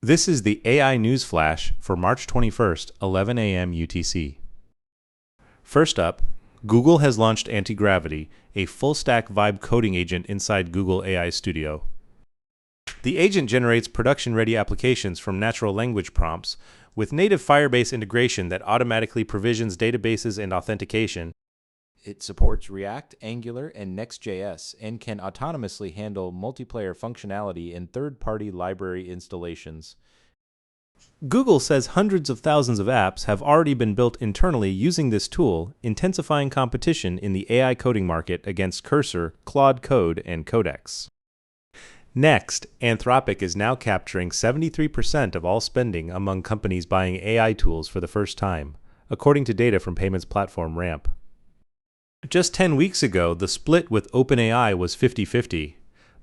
This is the AI News Flash for March 21st, 11 a.m. UTC. First up, Google has launched Antigravity, a full-stack vibe coding agent inside Google AI Studio. The agent generates production-ready applications from natural language prompts with native Firebase integration that automatically provisions databases and authentication. It supports React, Angular, and Next.js and can autonomously handle multiplayer functionality in third-party library installations. Google says hundreds of thousands of apps have already been built internally using this tool, intensifying competition in the AI coding market against Cursor, Claude Code, and Codex. Next, Anthropic is now capturing 73% of all spending among companies buying AI tools for the first time, according to data from payments platform Ramp. Just 10 weeks ago, the split with OpenAI was 50-50.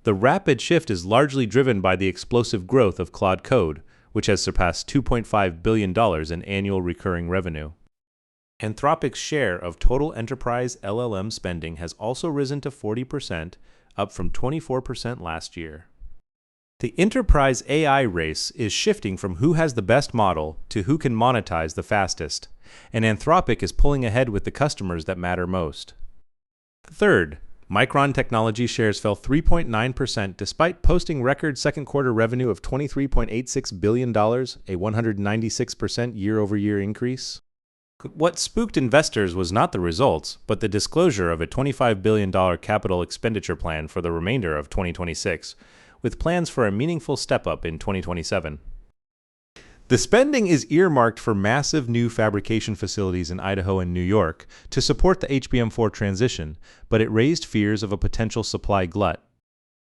The rapid shift is largely driven by the explosive growth of Claude Code, which has surpassed $2.5 billion in annual recurring revenue. Anthropic's share of total enterprise LLM spending has also risen to 40%, up from 24% last year. The enterprise AI race is shifting from who has the best model to who can monetize the fastest, and Anthropic is pulling ahead with the customers that matter most. Third, Micron technology shares fell 3.9% despite posting record second quarter revenue of $23.86 billion, a 196% year-over-year increase. What spooked investors was not the results, but the disclosure of a $25 billion capital expenditure plan for the remainder of 2026, with plans for a meaningful step-up in 2027. The spending is earmarked for massive new fabrication facilities in Idaho and New York to support the HBM4 transition, but it raised fears of a potential supply glut.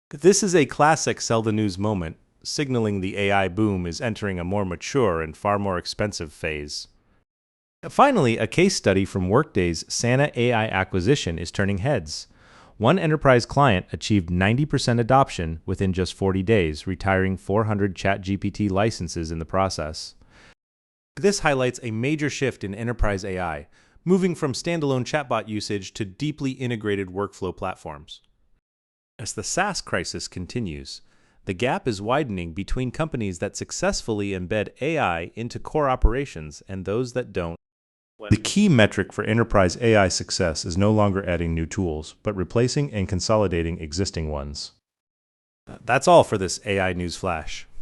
This is a classic sell the news moment, signaling the AI boom is entering a more mature and far more expensive phase. Finally, a case study from Workday's Sana AI acquisition is turning heads. One enterprise client achieved 90% adoption within just 40 days, retiring 400 ChatGPT licenses in the process. This highlights a major shift in enterprise AI, moving from standalone chatbot usage to deeply integrated workflow platforms. As the SaaS crisis continues, the gap is widening between companies that successfully embed AI into core operations and those that don't. The key metric for enterprise AI success is no longer adding new tools, but replacing and consolidating existing ones. That's all for this AI News Flash.